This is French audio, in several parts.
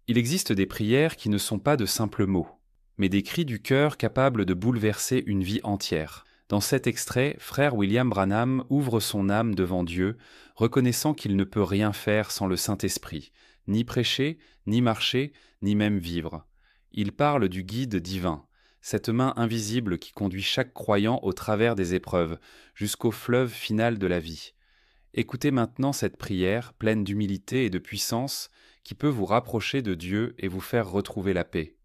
Il existe des prières qui ne sont pas de simples mots, mais des cris du cœur capables de bouleverser une vie entière. Dans cet extrait, frère William Branham ouvre son âme devant Dieu, reconnaissant qu'il ne peut rien faire sans le Saint-Esprit, ni prêcher, ni marcher, ni même vivre. Il parle du guide divin, cette main invisible qui conduit chaque croyant au travers des épreuves, jusqu'au fleuve final de la vie. Écoutez maintenant cette prière, pleine d'humilité et de puissance, qui peut vous rapprocher de Dieu et vous faire retrouver la paix.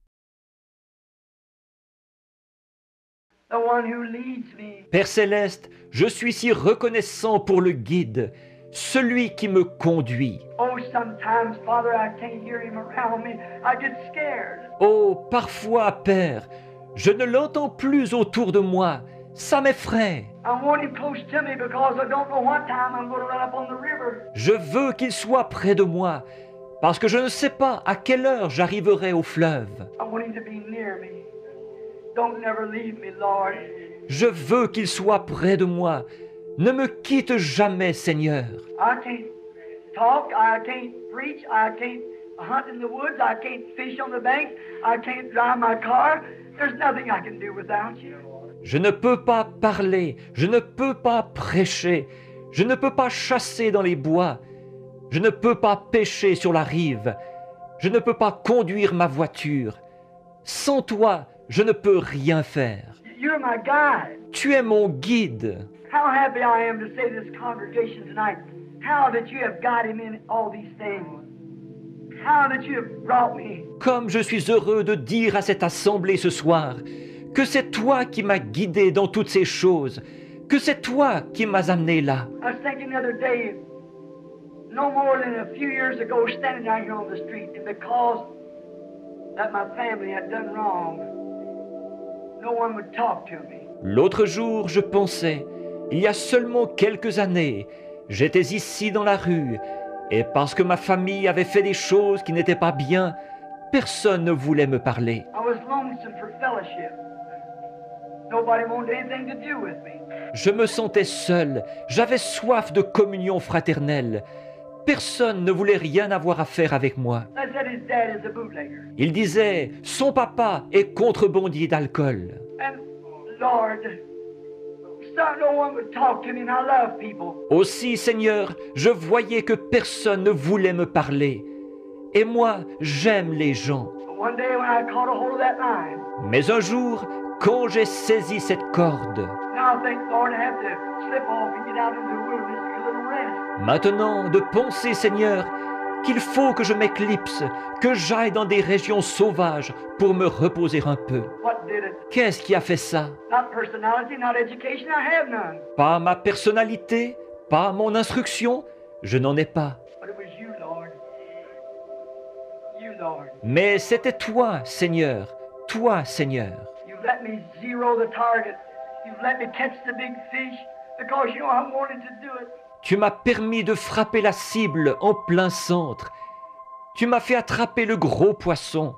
Père Céleste, je suis si reconnaissant pour le guide, celui qui me conduit. Oh, parfois, Père, je ne l'entends plus autour de moi, ça m'effraie. Je veux qu'il soit près de moi, parce que je ne sais pas à quelle heure j'arriverai au fleuve. Je veux qu'il soit près de moi. Ne me quitte jamais, Seigneur. Je ne peux pas parler, je ne peux pas prêcher, je ne peux pas chasser dans les bois, je ne peux pas pêcher sur la rive, je ne peux pas conduire ma voiture. Sans toi, je ne peux rien faire. Tu es mon guide. How happy I am to say to this congregation tonight, how that you have got him in all these things. How that you have brought me. Comme je suis heureux de dire à cette assemblée ce soir que c'est toi qui m'as guidé dans toutes ces choses, que c'est toi qui m'as amené là. I was thinking the other day, no more than a few years ago, standing out here on the street, and because that my family had done wrong, no one would talk to me. L'autre jour, je pensais, il y a seulement quelques années, j'étais ici dans la rue, et parce que ma famille avait fait des choses qui n'étaient pas bien, personne ne voulait me parler. I was lonesome for fellowship. Nobody wanted anything to do with me. Je me sentais seul, j'avais soif de communion fraternelle. Personne ne voulait rien avoir à faire avec moi. I said his dad is a bootlegger. Il disait, son papa est contrebandier d'alcool. And Lord, no one would talk to me, and I love people. Aussi, Seigneur, je voyais que personne ne voulait me parler. Et moi, j'aime les gens. But one day when I caught a hold of that line, Mais un jour, quand j'ai saisi cette corde, now I think, Lord, I have to slip off and get out into the wilderness to get a little rest. maintenant de penser, Seigneur, qu'il faut que je m'éclipse, que j'aille dans des régions sauvages pour me reposer un peu. What did it? Qu'est-ce qui a fait ça? Not personality, not education, I have none. Pas ma personnalité, pas mon instruction, je n'en ai pas. But it was you, Lord. You, Lord. Mais c'était toi, Seigneur, toi, Seigneur. You've let me zero the target. You've let me catch the big fish because you know I wanted to do it. Tu m'as permis de frapper la cible en plein centre. Tu m'as fait attraper le gros poisson,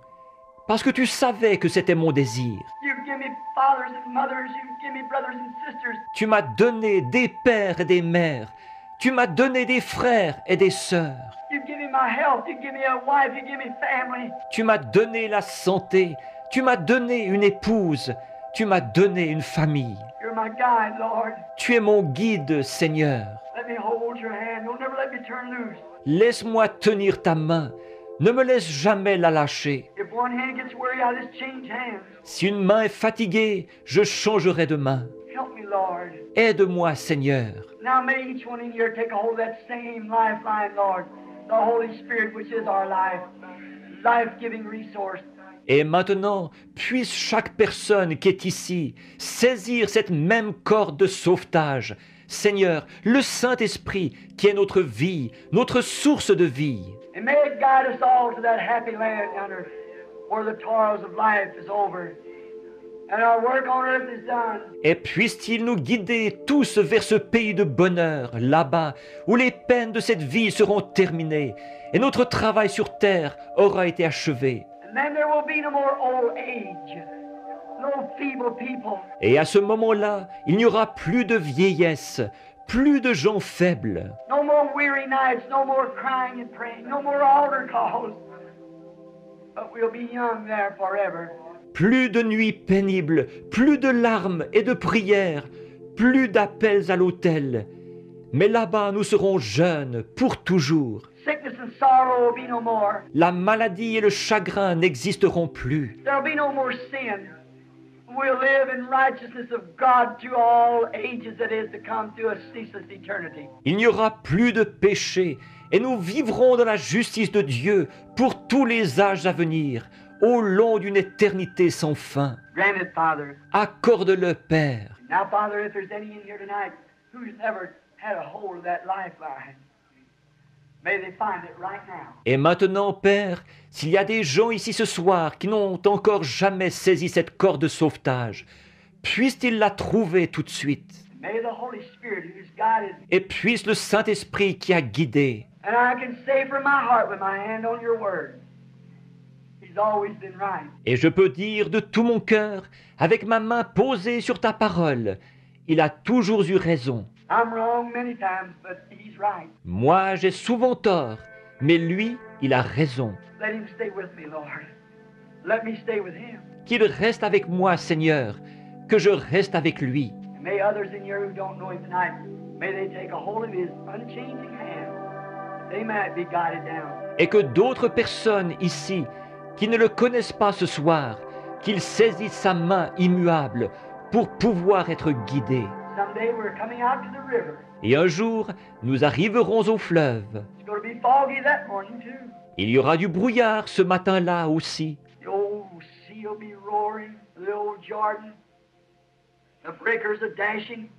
parce que tu savais que c'était mon désir. You've given me fathers and mothers. You've given me brothers and sisters. Tu m'as donné des pères et des mères. Tu m'as donné des frères et des sœurs. You've given me my health. You've given me a wife. You've given me family. Tu m'as donné la santé. Tu m'as donné une épouse. Tu m'as donné une famille. You're my guide, Lord. Tu es mon guide, Seigneur. Let me hold your hand. Don't never let me turn loose. Laisse-moi tenir ta main. Ne me laisse jamais la lâcher. If one hand gets weary, I'll just change hands. Si une main est fatiguée, je changerai de main. Help me, Lord. Aide-moi, Seigneur. Now may each one in here take a hold of that same lifeline, Lord. The Holy Spirit, which is our life. Life-giving resource. Et maintenant, puisse chaque personne qui est ici saisir cette même corde de sauvetage. Seigneur, le Saint-Esprit qui est notre vie, notre source de vie. And may it guide us all to that happy land yonder, where the toils of life is over, and our work on earth is done. Et puisse-t-il nous guider tous vers ce pays de bonheur, là-bas, où les peines de cette vie seront terminées, et notre travail sur terre aura été achevé. And then there will be no more old age, no feeble people. Et à ce moment-là, il n'y aura plus de vieillesse, plus de gens faibles, No more weary nights, no more crying and praying, no more altar calls. but we'll be young there forever. Plus de nuits pénibles, plus de larmes et de prières, plus d'appels à l'autel. Mais là-bas, nous serons jeunes pour toujours. Sickness and sorrow will be no more. La maladie et le chagrin n'existeront plus. There'll be no more sin. We'll live in righteousness of God to all ages that is to come, to a ceaseless eternity. Il n'y aura plus de péché et nous vivrons dans la justice de Dieu pour tous les âges à venir, au long d'une éternité sans fin. Grant it, Father. Accorde-le, Père. Now, Father, if there's any in here tonight who's never had a hold of that lifeline, may they find it right now. Et maintenant, Père, s'il y a des gens ici ce soir qui n'ont encore jamais saisi cette corde de sauvetage, puissent-ils la trouver tout de suite. May the Holy Spirit who's guided me, Et puisse le Saint-Esprit qui a guidé. and I can say from my heart with my hand on your word, He's always been right. Et je peux dire de tout mon cœur, avec ma main posée sur ta parole, il a toujours eu raison. I'm wrong many times, but He's right. Moi, j'ai souvent tort, mais lui, il a raison. Let Him stay with me, Lord. Let me stay with Him. Qu'il reste avec moi, Seigneur, que je reste avec lui. And may others in here who don't know Him tonight, may they take a hold of His unchanging hand. They might be guided down. Et que d'autres personnes ici, qui ne le connaissent pas ce soir, qu'ils saisissent sa main immuable pour pouvoir être guidés. Someday we're coming out to the river. Et un jour, nous arriverons au fleuve. It's going to be foggy that morning too. Il y aura du brouillard ce matin-là aussi. The old sea will be roaring, the old Jordan. The breakers are dashing,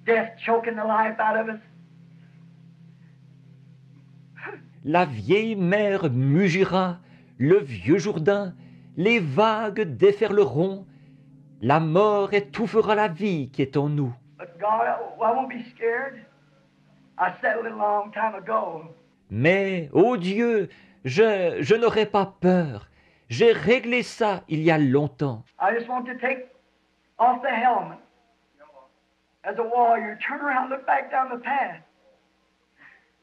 death choking the life out of us. La vieille mer mugira, le vieux Jourdain, les vagues déferleront, la mort étouffera la vie qui est en nous. But God, I won't be scared. I settled it a long time ago. Mais, ô Dieu, je n'aurai pas peur. J'ai réglé ça il y a longtemps. I just want to take off the helmet. As a warrior, turn around, look back down the path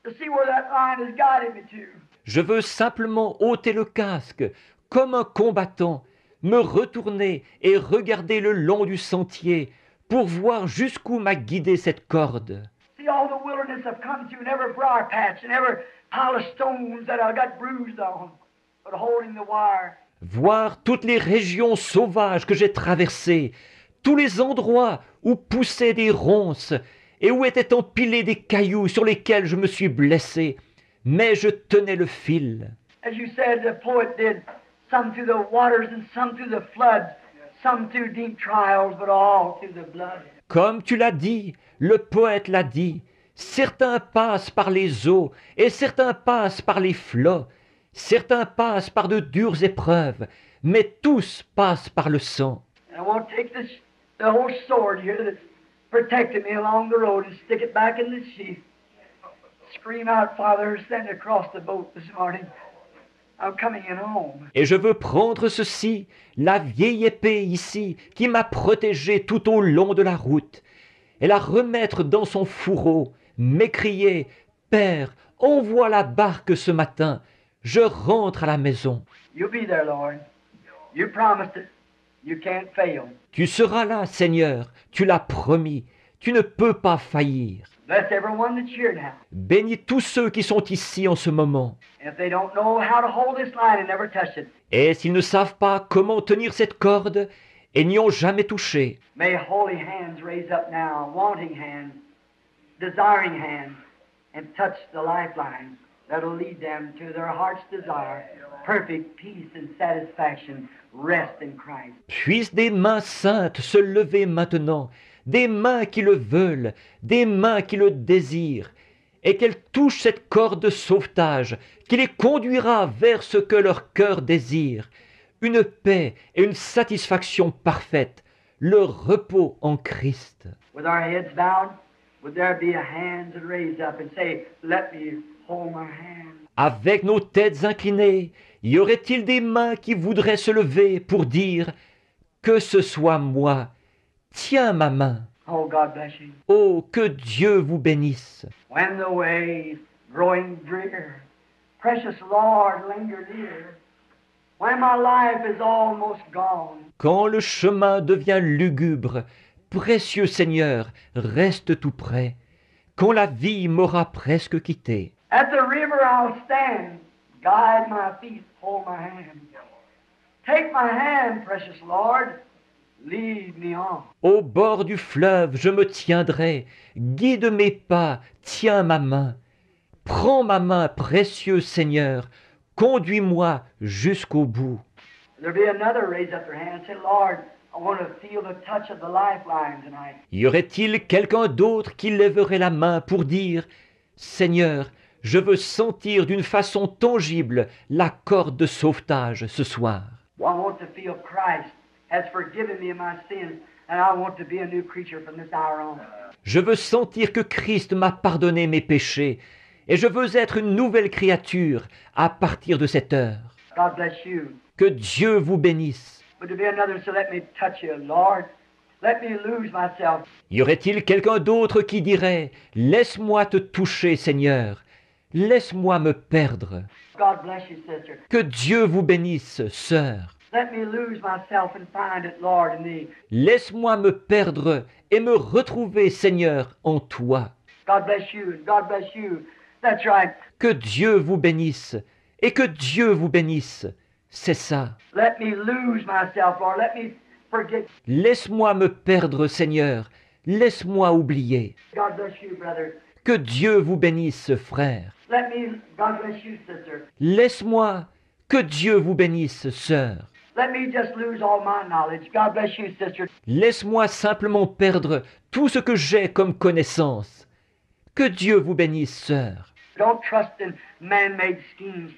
to see where that line has guided me to. Je veux simplement ôter le casque, comme un combattant, me retourner et regarder le long du sentier pour voir jusqu'où m'a guidé cette corde. See all the wilderness I've come to, and every briar patch, and every pile of stones that I got bruised on, but holding the wire. Voir toutes les régions sauvages que j'ai traversées, tous les endroits où poussaient des ronces et où étaient empilés des cailloux sur lesquels je me suis blessé, mais je tenais le fil. As you said, the poet did, some through the waters and some through the floods, some through deep trials, but all through the blood. Comme tu l'as dit, le poète l'a dit, certains passent par les eaux et certains passent par les flots, certains passent par de dures épreuves, mais tous passent par le sang. And I want to take the whole sword here that's protected me along the road and stick it back in the sheath. Scream out, Father, send it across the boat this morning. I'm coming in home. Et je veux prendre ceci, la vieille épée ici, qui m'a protégé tout au long de la route, et la remettre dans son fourreau, m'écrier, « Père, envoie la barque ce matin, je rentre à la maison. You'll be there, Lord. You promised it. You can't fail. Tu seras là, Seigneur, tu l'as promis, tu ne peux pas faillir. » Bless everyone that's here now. Bénis tous ceux qui sont ici en ce moment. And if they don't know how to hold this line and never touch it, Et s'ils ne savent pas comment tenir cette corde et n'y ont jamais touché, may holy hands raise up now, wanting hands, desiring hands, and touch the lifeline that'll lead them to their heart's desire, perfect peace and satisfaction, rest in Christ. puissent des mains saintes se lever maintenant, des mains qui le veulent, des mains qui le désirent, et qu'elles touchent cette corde de sauvetage qui les conduira vers ce que leur cœur désire, une paix et une satisfaction parfaite, le repos en Christ. With our heads bowed, would there be a hand to raise up and say, let me hold my hand? Avec nos têtes inclinées, y aurait-il des mains qui voudraient se lever pour dire « Que ce soit moi, tiens ma main. Oh, God bless you. Oh, que Dieu vous bénisse. When the way growing drear, precious Lord, linger near. when my life is almost gone, Quand le chemin devient lugubre, précieux Seigneur, reste tout près. Quand la vie m'aura presque quitté, at the river I'll stand, guide my feet, hold my hand. Take my hand, precious Lord, lead me on. au bord du fleuve je me tiendrai, guide mes pas, tiens ma main. Prends ma main, précieux Seigneur, conduis-moi jusqu'au bout. There'll be another raise up their hand and say, Lord, I want to feel the touch of the lifeline tonight. Y aurait-il quelqu'un d'autre qui lèverait la main pour dire « Seigneur, je veux sentir d'une façon tangible la corde de sauvetage ce soir. Well, I want to feel Christ has forgiven me of my sins, and I want to be a new creature from this hour on. Je veux sentir que Christ m'a pardonné mes péchés et je veux être une nouvelle créature à partir de cette heure. God bless you. Que Dieu vous bénisse. But to be another, so let me touch you, Lord. Let me lose myself. Y aurait-il quelqu'un d'autre qui dirait « Laisse-moi te toucher, Seigneur. Laisse-moi me perdre. God bless you, sister. » Que Dieu vous bénisse, sœur. Let me lose myself and find it, Lord, in thee. Laisse-moi me perdre et me retrouver, Seigneur, en toi. God bless you, and God bless you. That's right. Que Dieu vous bénisse et que Dieu vous bénisse. C'est ça. Let me lose myself, Lord. Let me forget. Laisse-moi me perdre, Seigneur. Laisse-moi oublier. God bless you, brother. Que Dieu vous bénisse, frère. Let me, God bless you, sister. Laisse-moi. Que Dieu vous bénisse, sœur. Let me just lose all my knowledge. God bless you, sister. Laisse-moi simplement perdre tout ce que j'ai comme connaissance. Que Dieu vous bénisse, sœur. Don't trust in man-made schemes.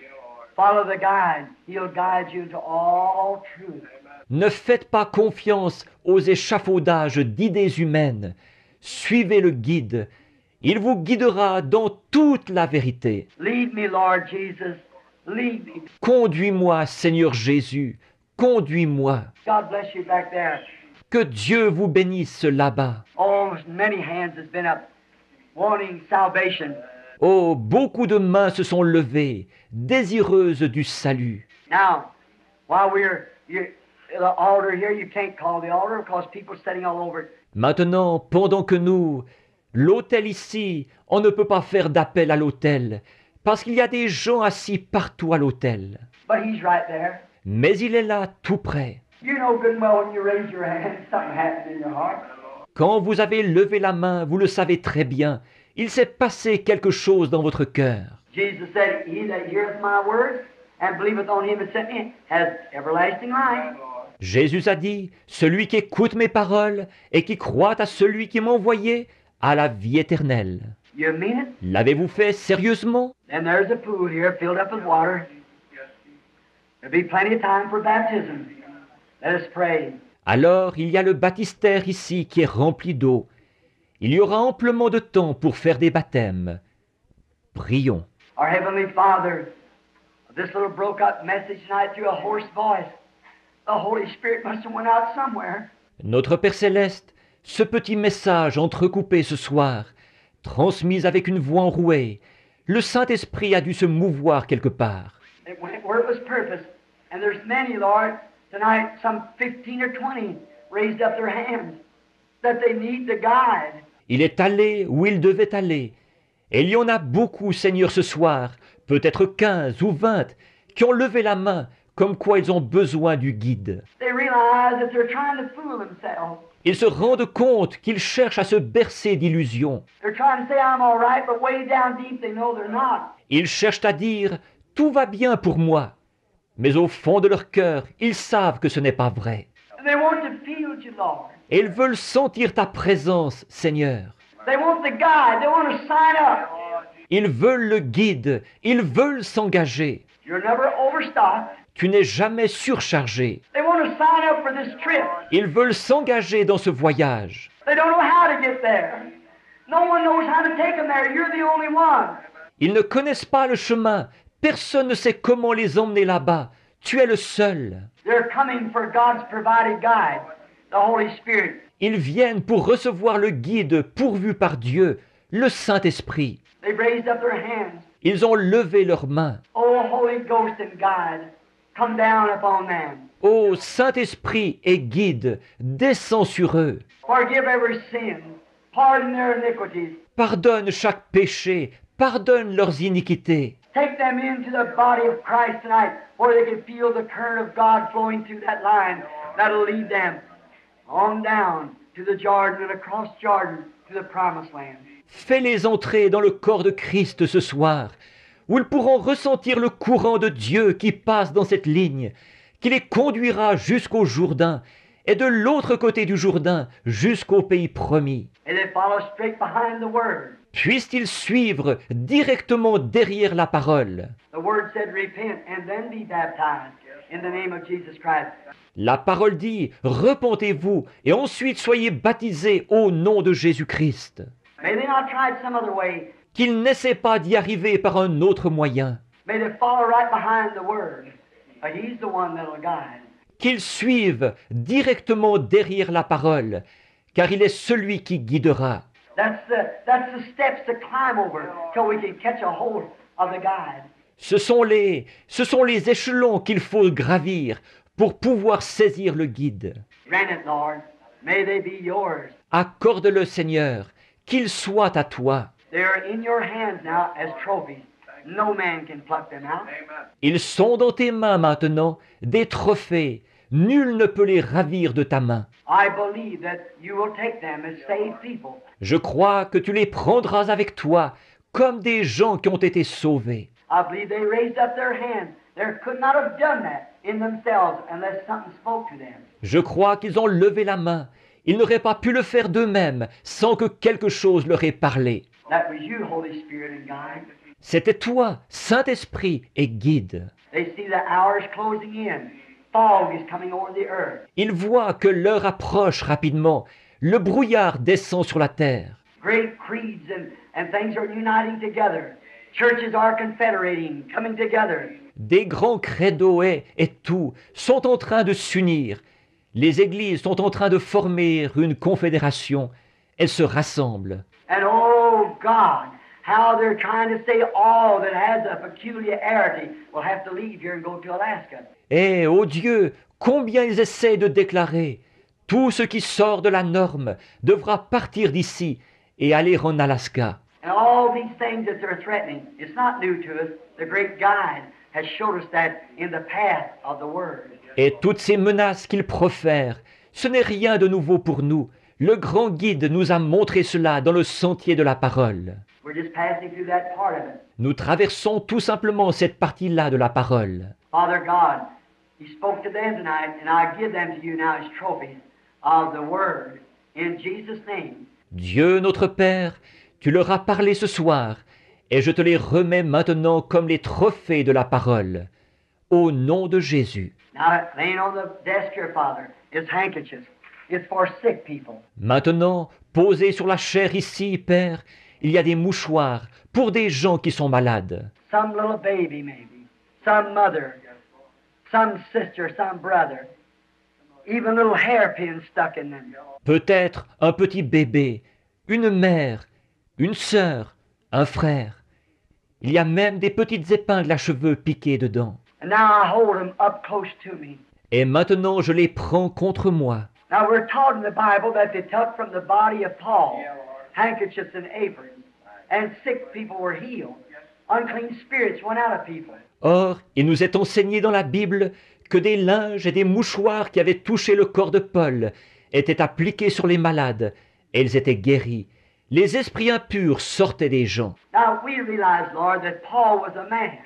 Follow the guide. He'll guide you into all truth. Ne faites pas confiance aux échafaudages d'idées humaines. Suivez le guide. Il vous guidera dans toute la vérité. Lead me, Lord Jesus. Lead me. Conduis-moi, Seigneur Jésus. Conduis-moi. God bless you back there. Que Dieu vous bénisse là-bas. Oh, many hands has been up wanting salvation. Oh, beaucoup de mains se sont levées, désireuses du salut. Now, while the altar here, you can't call the altar because people are sitting all over it. Maintenant, pendant que nous, l'autel ici, on ne peut pas faire d'appel à l'autel, parce qu'il y a des gens assis partout à l'autel. But he's right there. Mais il est là, tout près. You know good and well when you raise your hand, something happens in your heart. Quand vous avez levé la main, vous le savez très bien, il s'est passé quelque chose dans votre cœur. Jesus said, He that heareth my words and believeth on him that sent me has everlasting life. Jésus a dit, celui qui écoute mes paroles et qui croit à celui qui m'a envoyé a la vie éternelle. You mean it? L'avez-vous fait sérieusement? Then there's a pool here filled up with water. There'll be plenty of time for baptism. Let us pray. Alors il y a le baptistère ici qui est rempli d'eau. Il y aura amplement de temps pour faire des baptêmes. Prions. Our Heavenly Father, this little broke up message tonight through a hoarse voice. The Holy Spirit must have went out somewhere. Notre Père Céleste, ce petit message entrecoupé ce soir, transmis avec une voix enrouée, le Saint-Esprit a dû se mouvoir quelque part. It went where it was purposed. And there's many, Lord, tonight, some 15 or 20 raised up their hands that they need the guide. Il est allé où il devait aller. Et il y en a beaucoup, Seigneur, ce soir, peut-être 15 ou 20, qui ont levé la main, comme quoi ils ont besoin du guide. They realize that they're trying to fool themselves. Ils se rendent compte qu'ils cherchent à se bercer d'illusions. They're trying to say, I'm all right, but way down deep they know they're not. Ils cherchent à dire « tout va bien pour moi ». Mais au fond de leur cœur, ils savent que ce n'est pas vrai. And they want to feel you, Lord. Et ils veulent sentir ta présence, Seigneur. They want the guide. They want to sign up. Ils veulent le guide, ils veulent s'engager. You're never overstocked. Tu n'es jamais surchargé. They want to sign up for this trip. Ils veulent s'engager dans ce voyage. They don't know how to get there. No one knows how to take them there. You're the only one. Ils ne connaissent pas le chemin. Personne ne sait comment les emmener là-bas. Tu es le seul. They're coming for God's provided guide, the Holy Spirit. Ils viennent pour recevoir le guide pourvu par Dieu, le Saint-Esprit. They raised up their hands. Ils ont levé leurs mains. Oh, Holy Ghost and guide, come down upon them. Ô Saint-Esprit et guide, descends sur eux. Forgive every sin. Pardon their iniquities. Pardonne chaque péché, pardonne leurs iniquités. Take them into the body of Christ tonight where they can feel the current of God flowing through that line that'll lead them on down to the Jordan and across Jordan to the promised land. Fais-les entrer dans le corps de Christ ce soir, où ils pourront ressentir le courant de Dieu qui passe dans cette ligne, qui les conduira jusqu'au Jourdain, et de l'autre côté du Jourdain jusqu'au pays promis. And they follow straight behind the Word. Puissent-ils suivre directement derrière la parole. The Word said, repent and then be baptized in the name of Jesus Christ. La parole dit, repentez-vous et ensuite soyez baptisés au nom de Jésus-Christ. May they not try it some other way. Qu'ils n'essaient pas d'y arriver par un autre moyen. May they follow right behind the Word. But He's the one that'll guide. Qu'ils suivent directement derrière la parole, car il est celui qui guidera. That's the steps to climb over till we can catch a hold of the guide. Ce sont les échelons qu'il faut gravir pour pouvoir saisir le guide. Grant it, Lord. May they be yours. Accorde-le, Seigneur, qu'il soit à toi. They are in your hands now as trophies. No man can pluck them out. Ils sont dans tes mains maintenant, des trophées. Nul ne peut les ravir de ta main. I believe that you will take them as saved people. Je crois que tu les prendras avec toi, comme des gens qui ont été sauvés. I believe they raised up their hands. They could not have done that in themselves unless something spoke to them. Je crois qu'ils ont levé la main. Ils n'auraient pas pu le faire d'eux-mêmes sans que quelque chose leur ait parlé. That was you, Holy Spirit and guide. C'était toi, Saint-Esprit et guide. They see the hours closing in. Fog is coming over the earth. Ils voient que l'heure approche rapidement. Le brouillard descend sur la terre. Great creeds and things are uniting together. Churches are confederating, coming together. Des grands credos et tout sont en train de s'unir. Les églises sont en train de former une confédération. Elles se rassemblent. And oh God, how they're trying to say all that has a peculiarity will have to leave here and go to Alaska. Et, ô Dieu, combien ils essaient de déclarer. Tout ce qui sort de la norme devra partir d'ici et aller en Alaska. And all these things that they're threatening, it's not new to us. The great guide has showed us that in the path of the Word. Et toutes ces menaces qu'ils profèrent, ce n'est rien de nouveau pour nous. Le grand guide nous a montré cela dans le sentier de la parole. We're just passing through that part of it. Nous traversons tout simplement cette partie-là de la parole. Father God, He spoke to them tonight, and I give them to you now as trophies of the Word. In Jesus' name. Dieu notre Père, tu leur as parlé ce soir, et je te les remets maintenant comme les trophées de la parole. Au nom de Jésus. Now, laying on the desk here, Father, is handkerchiefs. It's for sick people. Maintenant, posés sur la chair ici, Père, il y a des mouchoirs pour des gens qui sont malades. Some little baby, maybe. Some mother. Some sister, some brother. Even little hairpins stuck in them. Peut-être un petit bébé, une mère, une sœur, un frère. Il y a même des petites épingles à cheveux piquées dedans. And now I hold them up close to me. Et maintenant je les prends contre moi. Now we're taught in the Bible that they took from the body of Paul handkerchiefs and aprons, and sick people were healed. Unclean spirits went out of people. Or, il nous est enseigné dans la Bible que des linges et des mouchoirs qui avaient touché le corps de Paul étaient appliqués sur les malades, et ils étaient guéris. Les esprits impurs sortaient des gens. Now we realize, Lord, that Paul was a man.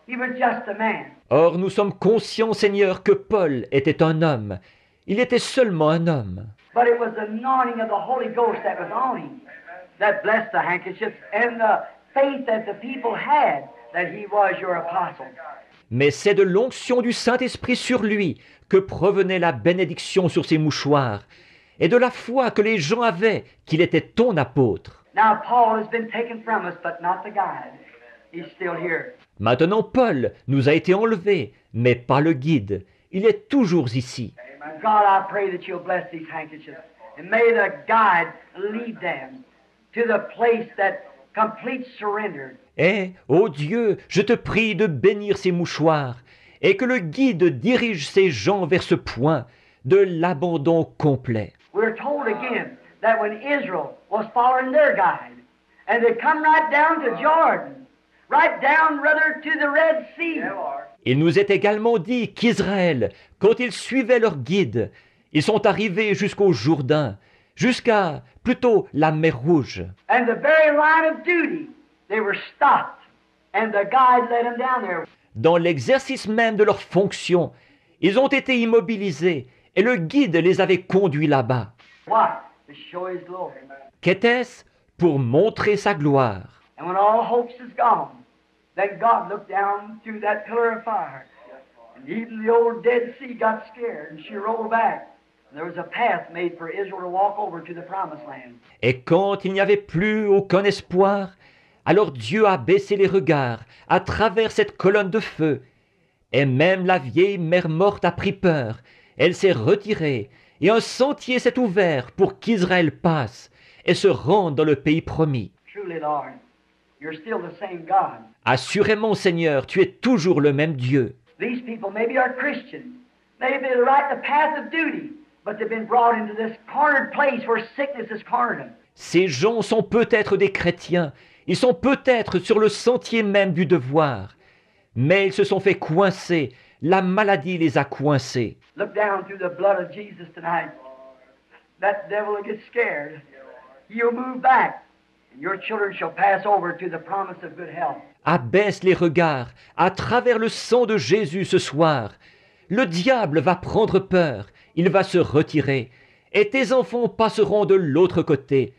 He was just a man. Or, nous sommes conscients, Seigneur, que Paul était un homme. Il était seulement un homme. But it was the anointing of the Holy Ghost that was on him that blessed the handkerchiefs and the faith that the people had that he was your apostle. Mais c'est de l'onction du Saint-Esprit sur lui que provenait la bénédiction sur ses mouchoirs, et de la foi que les gens avaient qu'il était ton apôtre. Now Paul has been taken from us, but not the guide. He's still here. Maintenant Paul nous a été enlevé, mais pas le guide. Il est toujours ici. And God, I pray that you'll bless these handkerchiefs, and may the guide lead them to the place that complete surrender. Et, ô Dieu, je te prie de bénir ces mouchoirs, et que le guide dirige ces gens vers ce point de l'abandon complet. We're told again that when Israel was following their guide, and they come right down to Jordan, right down, rather, to the Red Sea. Il nous est également dit qu'Israël, quand ils suivaient leur guide, ils sont arrivés jusqu'au Jourdain, jusqu'à, plutôt, la mer Rouge. And the very line of duty, they were stopped, and the guide led them down there. Dans l'exercice même de leur fonction, ils ont été immobilisés et le guide les avait conduits là-bas. Why? To show His glory. Qu'était-ce? Pour montrer sa gloire. And when all hopes is gone, then God looked down through that pillar of fire. And even the old Dead Sea got scared, and she rolled back. And there was a path made for Israel to walk over to the Promised Land. Et quand il n'y avait plus aucun espoir, alors Dieu a baissé les regards à travers cette colonne de feu. Et même la vieille mer morte a pris peur. Elle s'est retirée, et un sentier s'est ouvert pour qu'Israël passe et se rende dans le pays promis. Truly, Lord, you're still the same God. Assurément, Seigneur, tu es toujours le même Dieu. These people maybe are Christians. Maybe they're right in the path of duty, but they've been brought into this cornered place where sickness has cornered them. Ces gens sont peut-être des chrétiens, ils sont peut-être sur le sentier même du devoir, mais ils se sont fait coincer, la maladie les a coincés. Look down through the blood of Jesus tonight. That devil will get scared. He'll move back, and your children shall pass over to the promise of good health. Abaisse les regards à travers le sang de Jésus ce soir. Le diable va prendre peur, il va se retirer, et tes enfants passeront de l'autre côté.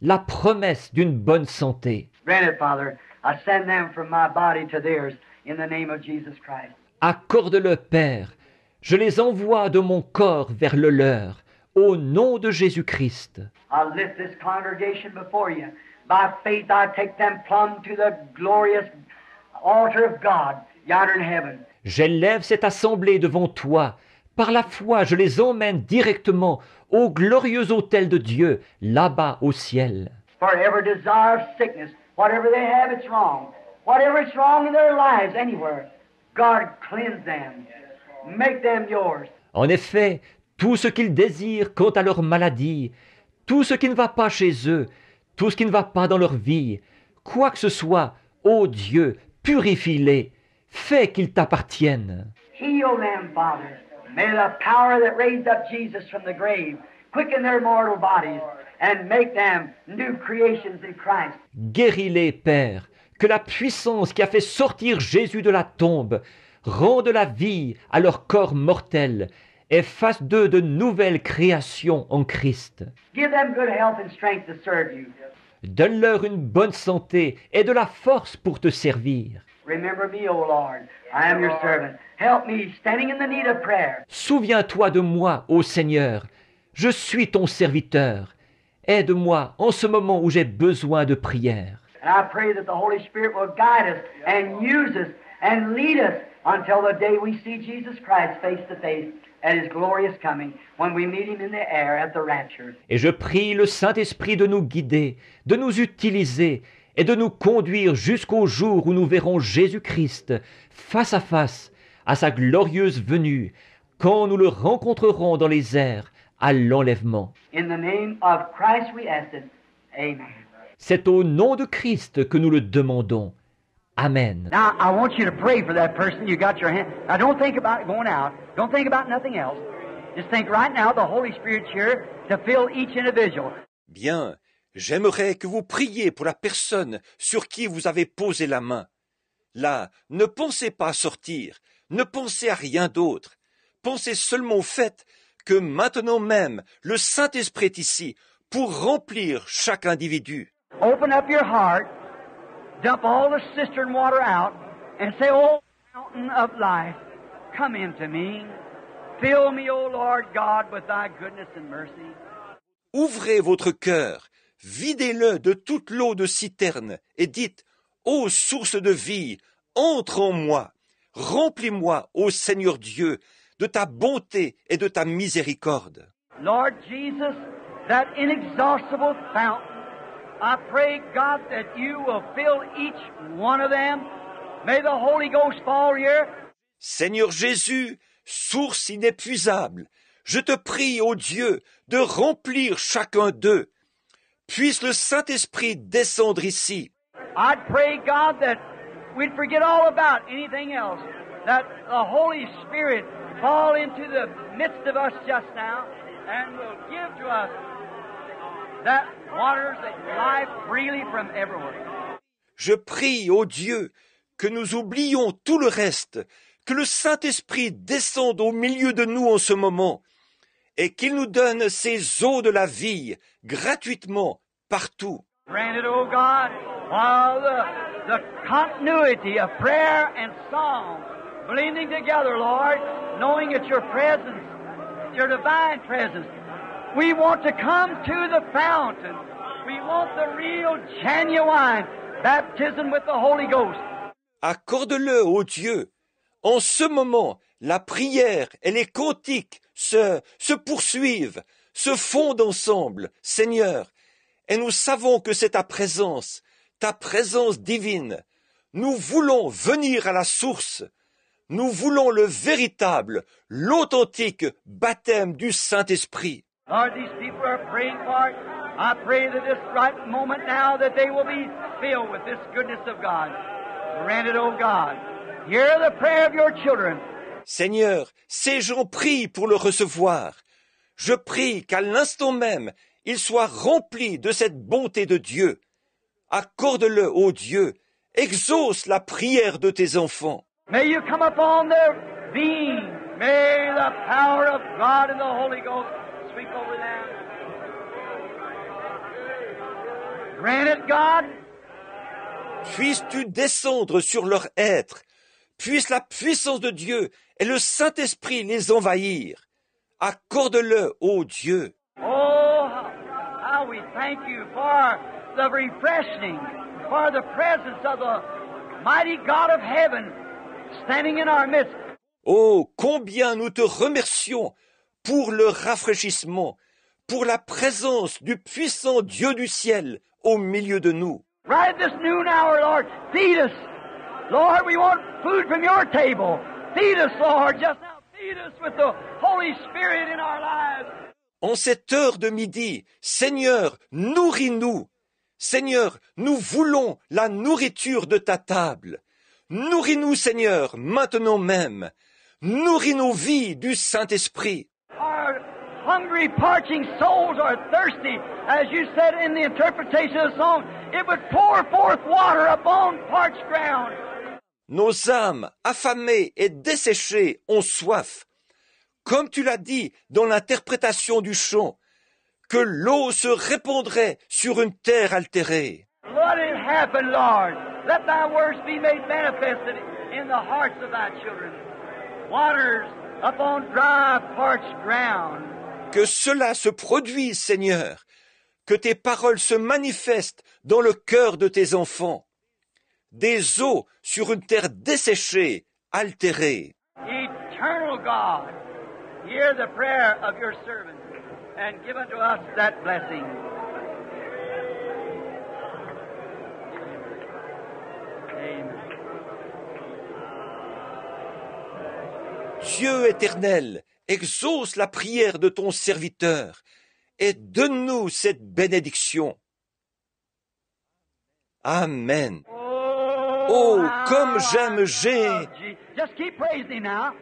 La promesse d'une bonne santé. Grant it, Father. I send them from my body to theirs in the name of Jesus Christ. Accorde-le, Père. Je les envoie de mon corps vers le leur, au nom de Jésus-Christ. I lift this congregation before you. By faith, I take them plumb to the glorious altar of God yonder in heaven. J'élève cette assemblée devant toi. Par la foi, je les emmène directement au glorieux autel de Dieu, là-bas au ciel. For every desire of sickness, whatever they have, it's wrong. Whatever is wrong in their lives, anywhere, God cleanse them. Make them yours. En effet, tout ce qu'ils désirent quant à leur maladie, tout ce qui ne va pas chez eux, tout ce qui ne va pas dans leur vie, quoi que ce soit, ô Dieu, purifie-les, fais qu'ils t'appartiennent. Heal them, Father. May the power that raised up Jesus from the grave quicken their mortal bodies and make them new creations in Christ. Guéris-les, Père, que la puissance qui a fait sortir Jésus de la tombe rende la vie à leur corps mortel et fasse d'eux de nouvelles créations en Christ. Give them good health and strength to serve you. Donne-leur une bonne santé et de la force pour te servir. Remember me, O Lord. I am your servant. Help me, standing in the need of prayer. Souviens-toi de moi, ô Seigneur. Je suis ton serviteur. Aide-moi en ce moment où j'ai besoin de prière. And I pray that the Holy Spirit will guide us and use us and lead us until the day we see Jesus Christ face to face at His glorious coming, when we meet Him in the air at the rapture. Et je prie le Saint-Esprit de nous guider, de nous utiliser et de nous conduire jusqu'au jour où nous verrons Jésus-Christ face à sa glorieuse venue, quand nous le rencontrerons dans les airs à l'enlèvement. In the name of Christ we ask it. Amen. C'est au nom de Christ que nous le demandons. Amen. Now, I want you to pray for that person. You got your hand. Now, don't think about going out. Don't think about nothing else. Just think right now the Holy Spirit's here to fill each individual. Bien, j'aimerais que vous priez pour la personne sur qui vous avez posé la main. Là, ne pensez pas à sortir, ne pensez à rien d'autre. Pensez seulement au fait que maintenant même, le Saint-Esprit est ici pour remplir chaque individu. Open up your heart, dump all the cistern water out, and say, "Oh, fountain of life, come into me. Fill me, O Lord God, with thy goodness and mercy." Ouvrez votre cœur, videz-le de toute l'eau de citerne et dites, ô source de vie, entre en moi, remplis-moi, ô Seigneur Dieu, de ta bonté et de ta miséricorde. Lord Jesus, that inexhaustible fountain, I pray, God, that you will fill each one of them. May the Holy Ghost fall here. Seigneur Jésus, source inépuisable, je te prie, ô Dieu, de remplir chacun d'eux. Puisse le Saint-Esprit descendre ici. I'd pray, God, that we'd forget all about anything else, that the Holy Spirit fall into the midst of us just now and will give to us that waters that life freely from everywhere. Je prie, ô Dieu, que nous oublions tout le reste, que le Saint-Esprit descende au milieu de nous en ce moment, et qu'il nous donne ces eaux de la vie gratuitement partout. Grant it, O God, while the continuity of prayer and song blending together, Lord, knowing it's your presence, your divine presence. We want to come to the fountain. We want the real, genuine baptism with the Holy Ghost. Accorde-le, ô Dieu. En ce moment, la prière et les cantiques se poursuivent, se fondent ensemble, Seigneur. Et nous savons que c'est ta présence divine. Nous voulons venir à la source. Nous voulons le véritable, l'authentique baptême du Saint-Esprit. Lord, these people are praying for it. I pray that this right moment now that they will be filled with this goodness of God. Grant it, O God. Hear the prayer of your children. Seigneur, ces gens prient pour le recevoir. Je prie qu'à l'instant même, ils soient remplis de cette bonté de Dieu. Accorde-le, ô Dieu. Exauce la prière de tes enfants. May you come upon their being. May the power of God and the Holy Ghost sweep over them. Grant it, God. Puisses-tu descendre sur leur être. Puisse la puissance de Dieu et le Saint-Esprit les envahir. Accorde-le, ô Dieu. Oh, how we thank you for the refreshing, for the presence of the mighty God of heaven standing in our midst. Oh, combien nous te remercions pour le rafraîchissement, pour la présence du puissant Dieu du ciel au milieu de nous. Right at this noon hour, Lord, feed us. Lord, we want food from your table. Feed us, Lord, just now. Feed us with the Holy Spirit in our lives. En cette heure de midi, Seigneur, nourris-nous. Seigneur, nous voulons la nourriture de ta table. Nourris-nous, Seigneur, maintenant même. Nourris nos vies du Saint-Esprit. Our hungry, parching souls are thirsty. As you said in the interpretation of the song, it would pour forth water upon parched ground. Nos âmes, affamées et desséchées, ont soif. Comme tu l'as dit dans l'interprétation du chant, que l'eau se répandrait sur une terre altérée. Let it happen, Lord. Let thy words be made manifested in the hearts of thy children. Waters upon dry, parched ground. Que cela se produise, Seigneur. Que tes paroles se manifestent dans le cœur de tes enfants. Des eaux sur une terre desséchée, altérée. Eternal God, hear the prayer of your servants and give unto us that blessing. Amen. Dieu éternel, exauce la prière de ton serviteur et donne-nous cette bénédiction. Amen. Oh, comme j'aime Just keep praising him now.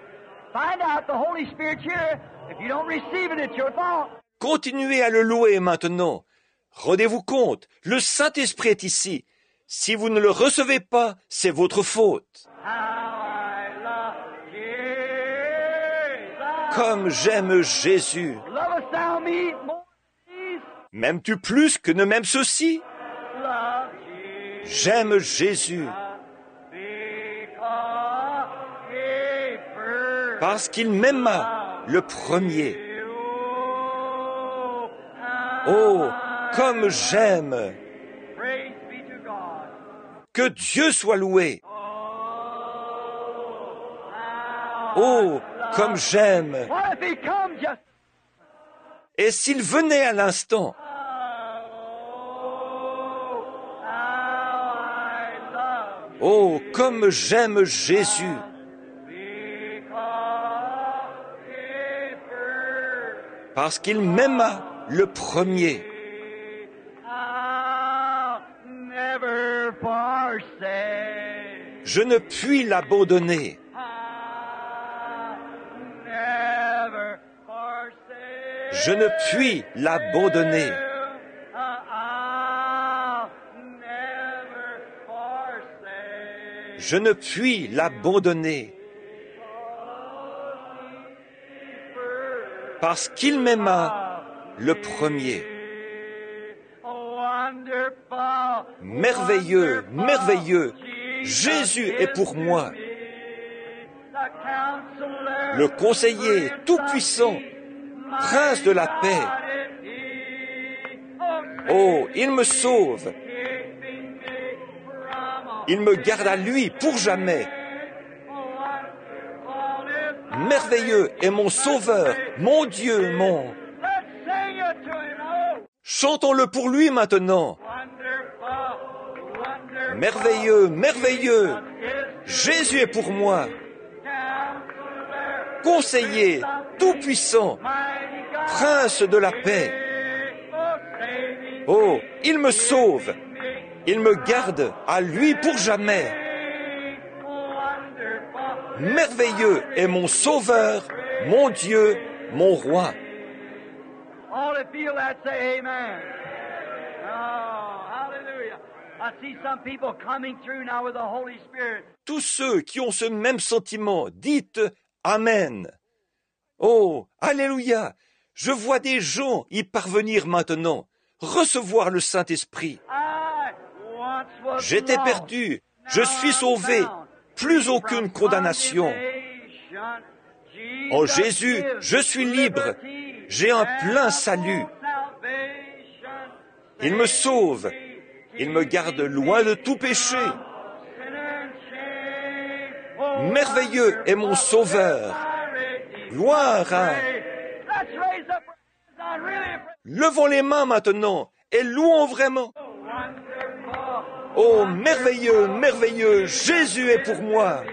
Find out the Holy Spirit's here. If you don't receive it, it's your fault. Continuez à le louer maintenant. Rendez-vous compte, le Saint-Esprit est ici. Si vous ne le recevez pas, c'est votre faute. How I love Jesus. Comme j'aime Jésus. Lovest thou me more than these? M'aimes-tu plus que ne m'aime ceci? Love Jesus. J'aime Jésus Because he first parce qu'il m'aima le premier. Oh, comme j'aime. Praise be to God. Que Dieu soit loué. Oh, comme j'aime. What if he come just Et s'il venait à l'instant, how I love oh, comme j'aime Jésus. parce qu'il m'aima le premier. I'll never forsake. Je ne puis l'abandonner. I'll never forsake. Je ne puis l'abandonner. I'll never forsake. Je ne puis l'abandonner. Parce qu'il m'aima le premier. Wonderful, Merveilleux, wonderful, merveilleux, Jesus Jésus est pour moi. the Counselor, Le conseiller tout-puissant, prince de la paix. Oh, il me sauve. Il me garde à lui pour jamais. Merveilleux est mon sauveur, mon Dieu, mon... Let's sing it to him. Oh, Chantons-le pour lui maintenant. wonderful, wonderful. Merveilleux, merveilleux, Jésus est pour moi. Conseiller tout-puissant, prince de la paix. Oh, il me sauve. Il me garde à lui pour jamais. Merveilleux est mon sauveur, mon Dieu, mon roi. All that feel that say amen. Oh, hallelujah. I see some people coming through now with the Holy Spirit. Tous ceux qui ont ce même sentiment, dites Amen. Oh, Alléluia. Je vois des gens y parvenir maintenant, recevoir le Saint-Esprit. I once was J'étais lost. perdu, je suis sauvé, plus aucune condamnation. En Jésus, je suis libre, j'ai un plein salut. Il me sauve, il me garde loin de tout péché. Merveilleux est mon sauveur. Gloire à... Levons les mains maintenant et louons vraiment. Oh, merveilleux, merveilleux, Jésus est pour moi.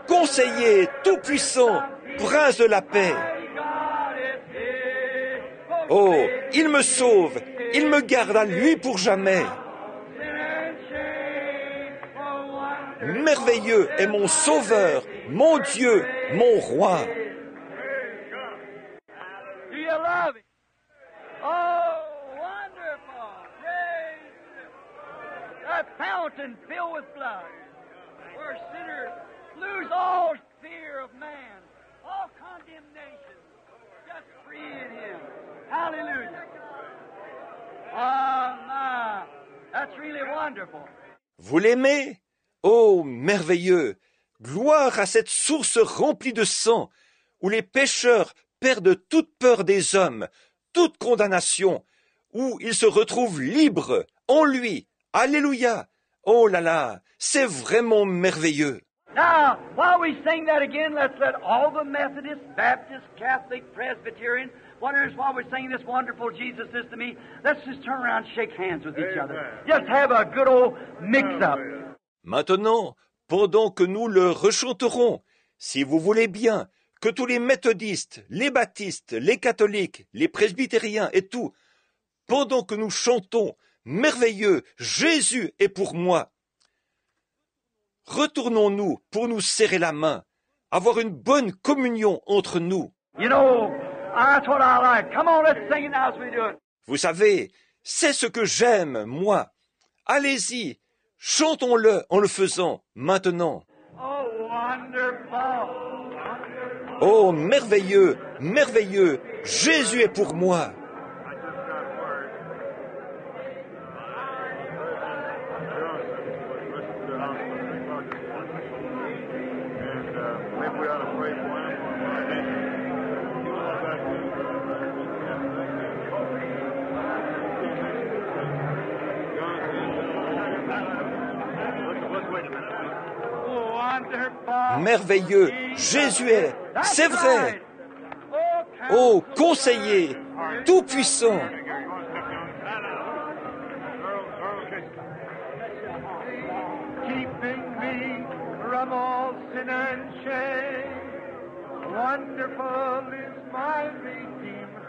Conseiller tout-puissant, prince de la paix. Oh, il me sauve, il me garde à lui pour jamais. Merveilleux est mon sauveur, mon Dieu, mon roi. Do you love him? Oh, wonderful. Praise him. That fountain filled with blood, where sinners lose all fear of man, all condemnation, just free in him. Hallelujah. Oh, my. That's really wonderful. Vous l'aimez? Oh, merveilleux! Gloire à cette source remplie de sang, où les pécheurs perdent toute peur des hommes, toute condamnation, où ils se retrouvent libres en lui. Alléluia! Oh là là, c'est vraiment merveilleux. Now, while we sing that again, let's let all the Methodists, Baptists, Catholic, Presbyterian, wonders while we're singing this wonderful Jesus is to me, let's just turn around and shake hands with each other. Just have a good old mix-up. Maintenant, pendant que nous le rechanterons, si vous voulez bien, que tous les méthodistes, les baptistes, les catholiques, les presbytériens et tout, pendant que nous chantons « Merveilleux, Jésus est pour moi », retournons-nous pour nous serrer la main, avoir une bonne communion entre nous. You know, that's what I like. Come on, let's sing it now as we do it. Vous savez, c'est ce que j'aime, moi. Allez-y, chantons-le en le faisant maintenant. Oh, wonderful. Oh, merveilleux, merveilleux, Jésus est pour moi. Merveilleux, Jésus est, c'est vrai. Oh, conseiller, tout-puissant. Keeping me from all sin and shame. Wonderful is my Redeemer.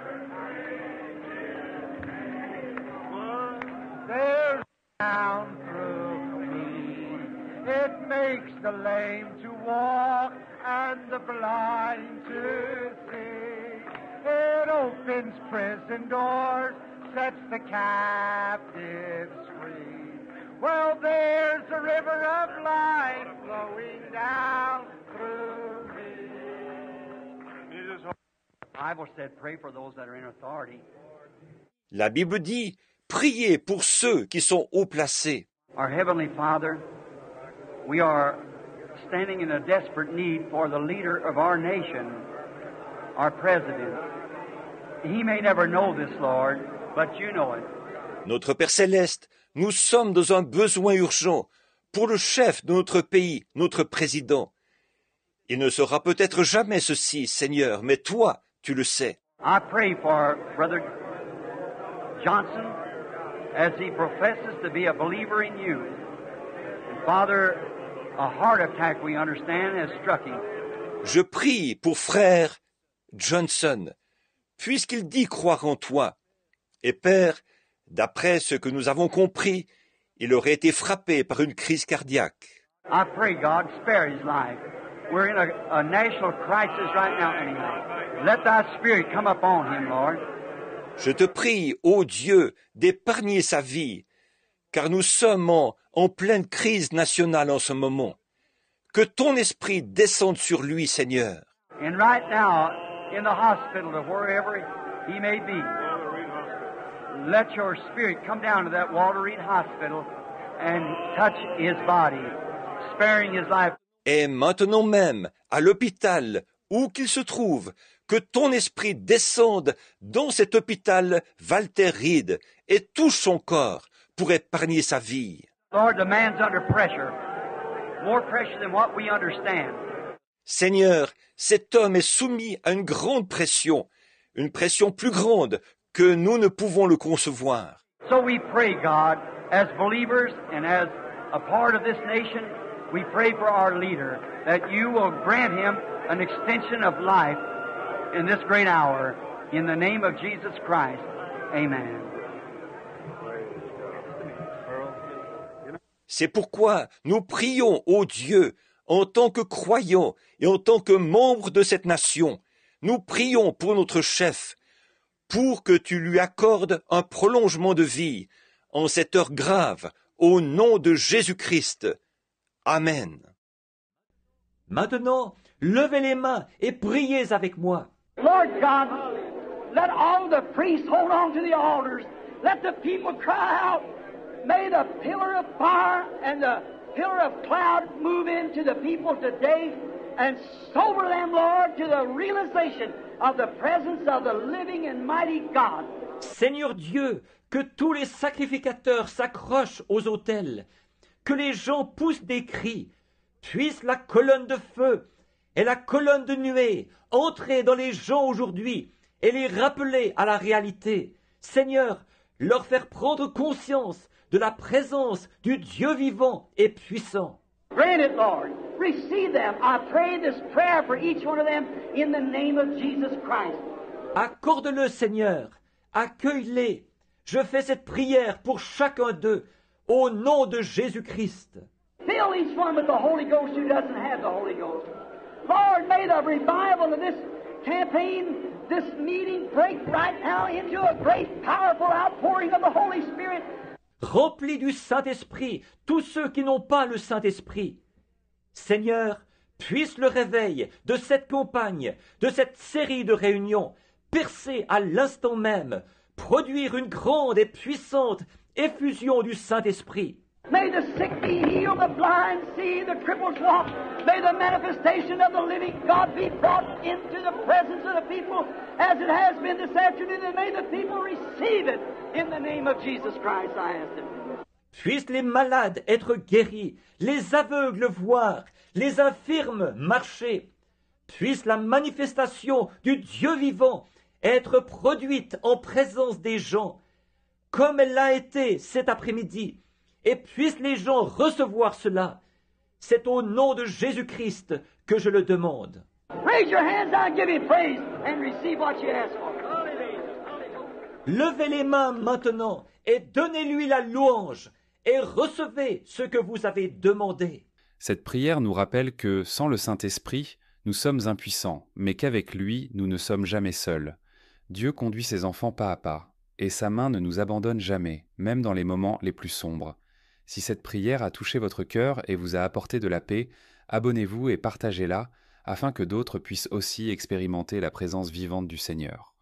There's down through me. It makes the lame to walk and the blind to see. It opens prison doors, sets the captives free. Well, there's a river of life flowing down through me. The Bible said, pray for those that are in authority. La Bible dit, priez pour ceux qui sont haut placés. Our Heavenly Father, we are standing in a desperate need for the leader of our nation, our President. He may never know this, Lord, but you know it. Notre Père Céleste, nous sommes dans un besoin urgent pour le chef de notre pays, notre président. Il ne saura peut-être jamais ceci, Seigneur, mais toi, tu le sais. I pray for Brother Johnson as he professes to be a believer in you. And Father, a heart attack, we understand, has struck him. Je prie pour frère Johnson, puisqu'il dit croire en toi. Et Père, d'après ce que nous avons compris, il aurait été frappé par une crise cardiaque. I pray, God, spare his life. We're in a national crisis right now anyhow. Let thy spirit come upon him, Lord. Je te prie, ô Dieu, d'épargner sa vie, car nous sommes en pleine crise nationale en ce moment. Que ton esprit descende sur lui, Seigneur. And right now, in the hospital or wherever he may be, let your spirit come down to that Walter Reed Hospital and touch his body, sparing his life. Et maintenant même, à l'hôpital, où qu'il se trouve, que ton esprit descende dans cet hôpital Walter Reed et touche son corps pour épargner sa vie. Lord, the man's under pressure, more pressure than what we understand. Seigneur, cet homme est soumis à une pression plus grande que nous ne pouvons le concevoir. So we pray, God, as believers and as a part of this nation, we pray for our leader, that you will grant him an extension of life in this great hour. In the name of Jesus Christ, amen. C'est pourquoi nous prions, ô Dieu, en tant que croyants et en tant que membres de cette nation. Nous prions pour notre chef, pour que tu lui accordes un prolongement de vie en cette heure grave, au nom de Jésus-Christ. Amen. Maintenant, levez les mains et priez avec moi. Lord God, let all the priests hold on to the altars. Let the people cry out. May the pillar of fire and the pillar of cloud move into the people today and sober them, Lord, to the realization of the presence of the living and mighty God. Seigneur Dieu, que tous les sacrificateurs s'accrochent aux autels, que les gens poussent des cris, puisse la colonne de feu et la colonne de nuée entrer dans les gens aujourd'hui et les rappeler à la réalité. Seigneur, leur faire prendre conscience de la présence du Dieu vivant et puissant. Grant it, Lord. Receive them. I pray this prayer for each one of them in the name of Jesus Christ. Accorde-le, Seigneur. Accueille-les. Je fais cette prière pour chacun d'eux, au nom de Jésus-Christ. Fill each one with the Holy Ghost who doesn't have the Holy Ghost. Lord, may the revival of this campaign, this meeting, break right now into a great, powerful outpouring of the Holy Spirit. Remplis du Saint-Esprit tous ceux qui n'ont pas le Saint-Esprit. Seigneur, puisse le réveil de cette campagne, de cette série de réunions, percer à l'instant même, produire une grande et puissante effusion du Saint-Esprit. May the sick be healed, the blind see, the cripples walk. May the manifestation of the living God be brought into the presence of the people as it has been this afternoon, and may the people receive it in the name of Jesus Christ, I ask it. Puissent les malades être guéris, les aveugles voir, les infirmes marcher. Puisse la manifestation du Dieu vivant être produite en présence des gens, comme elle l'a été cet après-midi, et puissent les gens recevoir cela. C'est au nom de Jésus-Christ que je le demande. Raise your hands now and give Him praise and receive what you ask for. Levez les mains maintenant et donnez-lui la louange et recevez ce que vous avez demandé. Cette prière nous rappelle que, sans le Saint-Esprit, nous sommes impuissants, mais qu'avec lui, nous ne sommes jamais seuls. Dieu conduit ses enfants pas à pas, et sa main ne nous abandonne jamais, même dans les moments les plus sombres. Si cette prière a touché votre cœur et vous a apporté de la paix, abonnez-vous et partagez-la, afin que d'autres puissent aussi expérimenter la présence vivante du Seigneur.